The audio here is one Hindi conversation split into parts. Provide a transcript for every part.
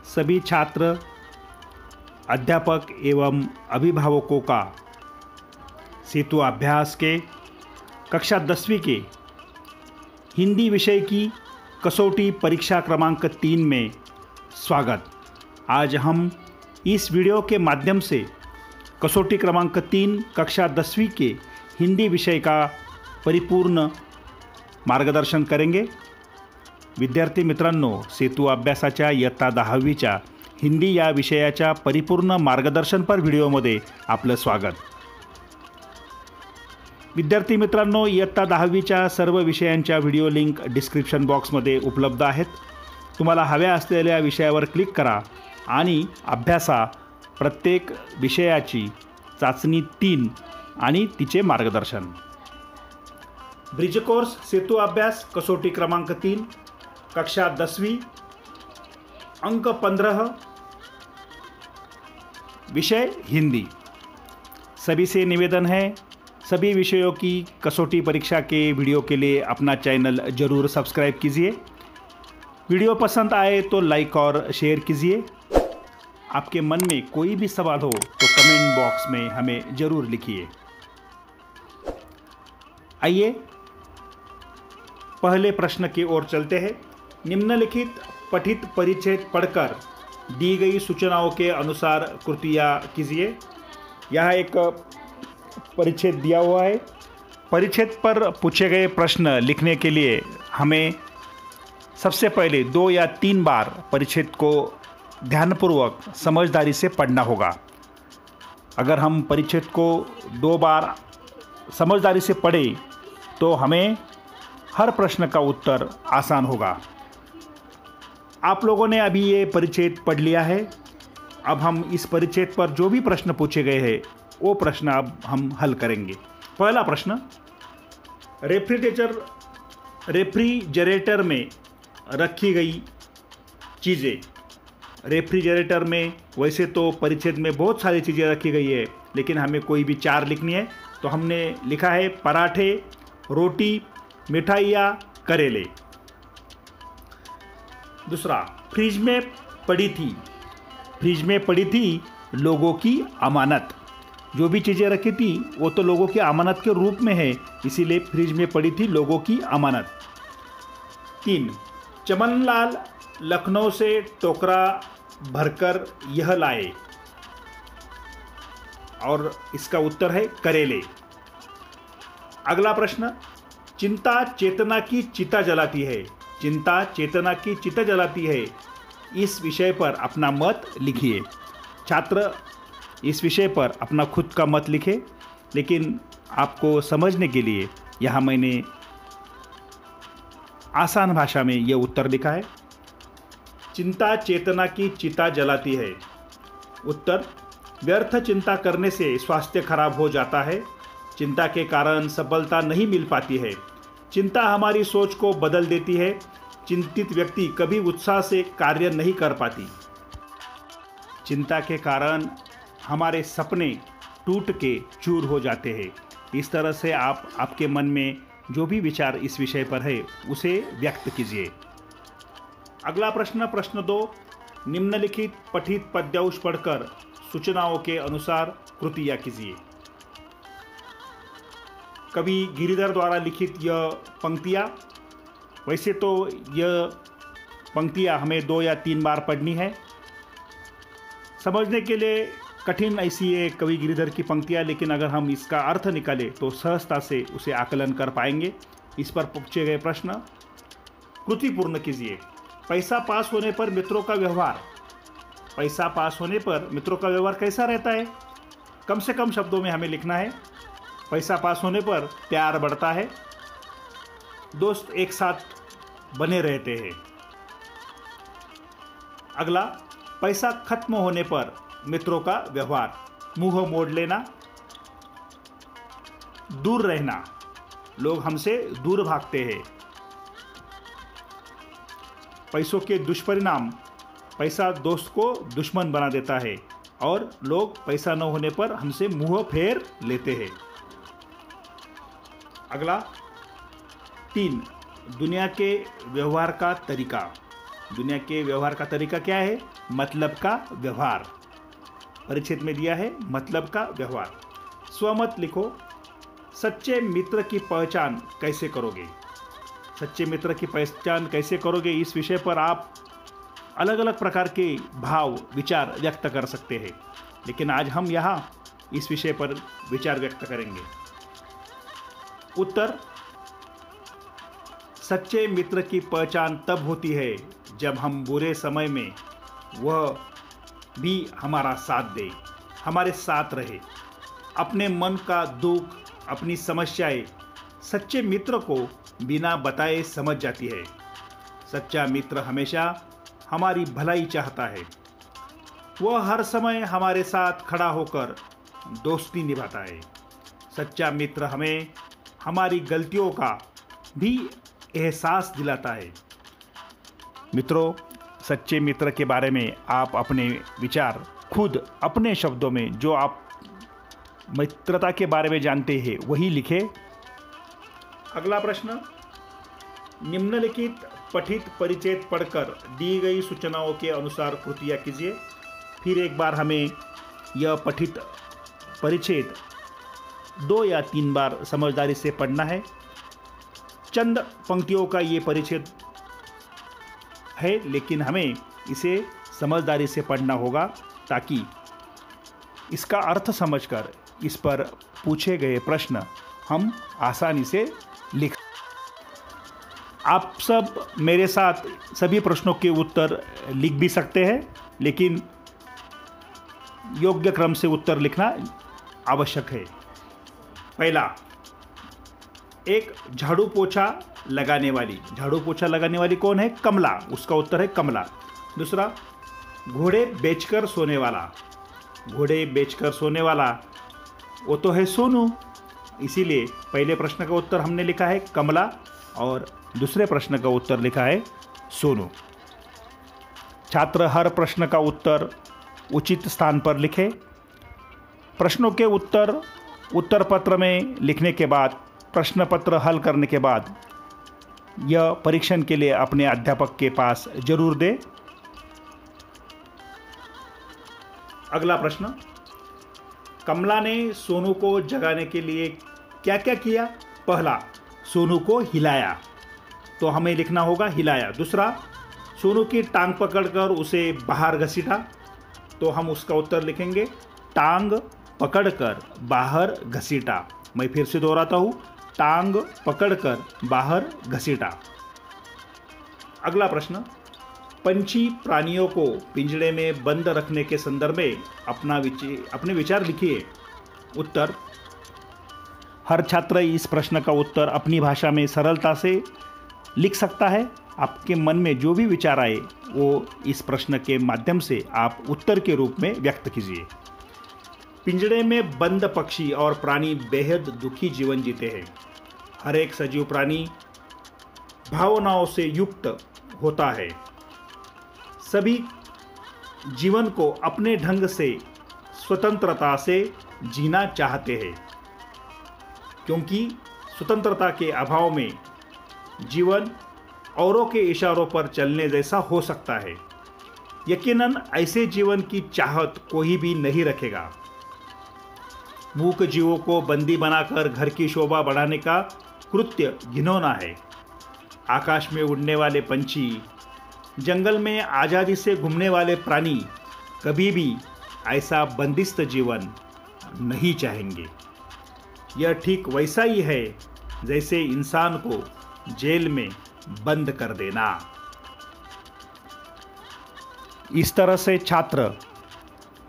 सभी छात्र, अध्यापक एवं अभिभावकों का सेतु अभ्यास के कक्षा 10वीं के हिंदी विषय की कसौटी परीक्षा क्रमांक 3 में स्वागत। आज हम इस वीडियो के माध्यम से कसौटी क्रमांक 3 कक्षा 10वीं के हिंदी विषय का परिपूर्ण मार्गदर्शन करेंगे। विद्यार्थी मित्रांनो, सेतू अभ्यासाच्या इयत्ता 10वीच्या हिंदी या विषयाच्या परिपूर्ण मार्गदर्शनपर व्हिडिओमध्ये आपलं स्वागत। विद्यार्थी मित्रांनो, इयत्ता 10वीच्या सर्व विषयांच्या व्हिडिओ लिंक डिस्क्रिप्शन बॉक्समध्ये उपलब्ध आहेत। तुम्हाला हव्या असलेल्या विषयावर क्लिक करा आणि अभ्यासा प्रत्येक विषयाची चाचणी 3 आणि तिचे मार्गदर्शन। ब्रिज कोर्स सेतू अभ्यास कसौटी क्रमांक 3 कक्षा 10वीं अंक 15 विषय हिंदी। सभी से निवेदन है, सभी विषयों की कसौटी परीक्षा के वीडियो के लिए अपना चैनल ज़रूर सब्सक्राइब कीजिए। वीडियो पसंद आए तो लाइक और शेयर कीजिए। आपके मन में कोई भी सवाल हो तो कमेंट बॉक्स में हमें ज़रूर लिखिए। आइए पहले प्रश्न की ओर चलते हैं। निम्नलिखित पठित परिच्छेद पढ़कर दी गई सूचनाओं के अनुसार कृतियाँ कीजिए। यहाँ एक परिच्छेद दिया हुआ है। परिच्छेद पर पूछे गए प्रश्न लिखने के लिए हमें सबसे पहले 2 या 3 बार परिच्छेद को ध्यानपूर्वक समझदारी से पढ़ना होगा। अगर हम परिच्छेद को 2 बार समझदारी से पढ़ें तो हमें हर प्रश्न का उत्तर आसान होगा। आप लोगों ने अभी ये परिच्छेद पढ़ लिया है। अब हम इस परिच्छेद पर जो भी प्रश्न पूछे गए हैं वो प्रश्न अब हम हल करेंगे। पहला प्रश्न, रेफ्रिजरेटर में रखी गई चीज़ें। रेफ्रिजरेटर में वैसे तो परिच्छेद में बहुत सारी चीज़ें रखी गई है, लेकिन हमें कोई भी 4 लिखनी है तो हमने लिखा है पराठे, रोटी, मिठाइयाँ, करेले। दूसरा, फ्रिज में पड़ी थी लोगों की अमानत। जो भी चीज़ें रखी थी वो तो लोगों की अमानत के रूप में है, इसीलिए फ्रिज में पड़ी थी लोगों की अमानत। 3, चमनलाल लखनऊ से टोकरा भरकर यह लाए, और इसका उत्तर है करेले। अगला प्रश्न, चिंता चेतना की चिता जलाती है। चिंता चेतना की चिता जलाती है, इस विषय पर अपना मत लिखिए। छात्र इस विषय पर अपना खुद का मत लिखे, लेकिन आपको समझने के लिए यहाँ मैंने आसान भाषा में यह उत्तर लिखा है। चिंता चेतना की चिता जलाती है। उत्तर, व्यर्थ चिंता करने से स्वास्थ्य खराब हो जाता है। चिंता के कारण सफलता नहीं मिल पाती है। चिंता हमारी सोच को बदल देती है। चिंतित व्यक्ति कभी उत्साह से कार्य नहीं कर पाती। चिंता के कारण हमारे सपने टूट के चूर हो जाते हैं। इस तरह से आप आपके मन में जो भी विचार इस विषय पर है उसे व्यक्त कीजिए। अगला प्रश्न, प्रश्न 2, निम्नलिखित पठित पद्यांश पढ़कर सूचनाओं के अनुसार कृतियाँ कीजिए। कवि गिरिधर द्वारा लिखित यह पंक्तियाँ, वैसे तो यह पंक्तियाँ हमें 2 या 3 बार पढ़नी है। समझने के लिए कठिन ऐसी है कवि गिरिधर की पंक्तियाँ, लेकिन अगर हम इसका अर्थ निकालें तो सहजता से उसे आकलन कर पाएंगे। इस पर पूछे गए प्रश्न कृति पूर्ण कीजिए। पैसा पास होने पर मित्रों का व्यवहार। पैसा पास होने पर मित्रों का व्यवहार कैसा रहता है? कम से कम शब्दों में हमें लिखना है। पैसा पास होने पर प्यार बढ़ता है, दोस्त एक साथ बने रहते हैं। अगला, पैसा खत्म होने पर मित्रों का व्यवहार, मुंह मोड़ लेना, दूर रहना, लोग हमसे दूर भागते हैं। पैसों के दुष्परिणाम, पैसा दोस्त को दुश्मन बना देता है और लोग पैसा न होने पर हमसे मुंह फेर लेते हैं। अगला 3, दुनिया के व्यवहार का तरीका। दुनिया के व्यवहार का तरीका क्या है? मतलब का व्यवहार। परिच्छेद में दिया है मतलब का व्यवहार। स्वमत लिखो। सच्चे मित्र की पहचान कैसे करोगे? सच्चे मित्र की पहचान कैसे करोगे, इस विषय पर आप अलग अलग प्रकार के भाव विचार व्यक्त कर सकते हैं, लेकिन आज हम यहाँ इस विषय पर विचार व्यक्त करेंगे। उत्तर: सच्चे मित्र की पहचान तब होती है जब हम बुरे समय में वह भी हमारा साथ दे, हमारे साथ रहे। अपने मन का दुख, अपनी समस्याएं सच्चे मित्र को बिना बताए समझ जाती है। सच्चा मित्र हमेशा हमारी भलाई चाहता है। वह हर समय हमारे साथ खड़ा होकर दोस्ती निभाता है। सच्चा मित्र हमें हमारी गलतियों का भी एहसास दिलाता है। मित्रों, सच्चे मित्र के बारे में आप अपने विचार खुद अपने शब्दों में, जो आप मित्रता के बारे में जानते हैं, वही लिखें। अगला प्रश्न: निम्नलिखित पठित परिच्छेद पढ़कर दी गई सूचनाओं के अनुसार कृतियाँ कीजिए। फिर एक बार हमें यह पठित परिच्छेद 2 या 3 बार समझदारी से पढ़ना है। चंद पंक्तियों का ये परिच्छेद है, लेकिन हमें इसे समझदारी से पढ़ना होगा ताकि इसका अर्थ समझकर इस पर पूछे गए प्रश्न हम आसानी से लिख। आप सब मेरे साथ सभी प्रश्नों के उत्तर लिख भी सकते हैं, लेकिन योग्य क्रम से उत्तर लिखना आवश्यक है। पहला, एक झाड़ू पोछा लगाने वाली। झाड़ू पोछा लगाने वाली कौन है? कमला। उसका उत्तर है कमला। दूसरा, घोड़े बेचकर सोने वाला। घोड़े बेचकर सोने वाला वो तो है सोनू। इसीलिए पहले प्रश्न का उत्तर हमने लिखा है कमला और दूसरे प्रश्न का उत्तर लिखा है सोनू। छात्र हर प्रश्न का उत्तर उचित स्थान पर लिखे। प्रश्नों के उत्तर पत्र में लिखने के बाद, प्रश्न पत्र हल करने के बाद यह परीक्षण के लिए अपने अध्यापक के पास जरूर दे। अगला प्रश्न: कमला ने सोनू को जगाने के लिए क्या क्या किया? पहला, सोनू को हिलाया, तो हमें लिखना होगा हिलाया। दूसरा, सोनू की टांग पकड़कर उसे बाहर घसीटा, तो हम उसका उत्तर लिखेंगे टांग पकड़कर बाहर घसीटा। मैं फिर से दोहराता हूँ, टांग पकड़कर बाहर घसीटा। अगला प्रश्न: पंछी प्राणियों को पिंजड़े में बंद रखने के संदर्भ में अपने विचार लिखिए। उत्तर: हर छात्र इस प्रश्न का उत्तर अपनी भाषा में सरलता से लिख सकता है। आपके मन में जो भी विचार आए वो इस प्रश्न के माध्यम से आप उत्तर के रूप में व्यक्त कीजिए। पिंजड़े में बंद पक्षी और प्राणी बेहद दुखी जीवन जीते हैं। हर एक सजीव प्राणी भावनाओं से युक्त होता है। सभी जीवन को अपने ढंग से स्वतंत्रता से जीना चाहते हैं, क्योंकि स्वतंत्रता के अभाव में जीवन औरों के इशारों पर चलने जैसा हो सकता है। यकीनन ऐसे जीवन की चाहत कोई भी नहीं रखेगा। मूक जीवों को बंदी बनाकर घर की शोभा बढ़ाने का कृत्य घिनौना है। आकाश में उड़ने वाले पंछी, जंगल में आज़ादी से घूमने वाले प्राणी कभी भी ऐसा बंदिस्त जीवन नहीं चाहेंगे। यह ठीक वैसा ही है जैसे इंसान को जेल में बंद कर देना। इस तरह से छात्र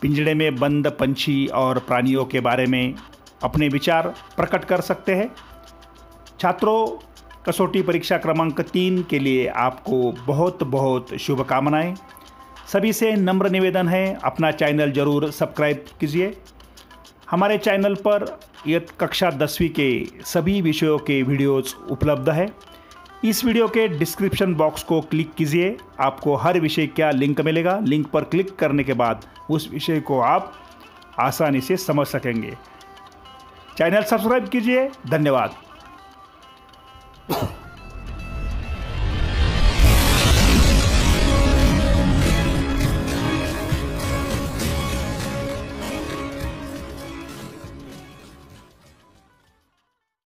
पिंजड़े में बंद पंछी और प्राणियों के बारे में अपने विचार प्रकट कर सकते हैं। छात्रों, कसौटी परीक्षा क्रमांक 3 के लिए आपको बहुत बहुत शुभकामनाएं। सभी से नम्र निवेदन है, अपना चैनल जरूर सब्सक्राइब कीजिए। हमारे चैनल पर कक्षा 10वीं के सभी विषयों के वीडियोज़ उपलब्ध है। इस वीडियो के डिस्क्रिप्शन बॉक्स को क्लिक कीजिए, आपको हर विषय का लिंक मिलेगा। लिंक पर क्लिक करने के बाद उस विषय को आप आसानी से समझ सकेंगे। चैनल सब्सक्राइब कीजिए। धन्यवाद।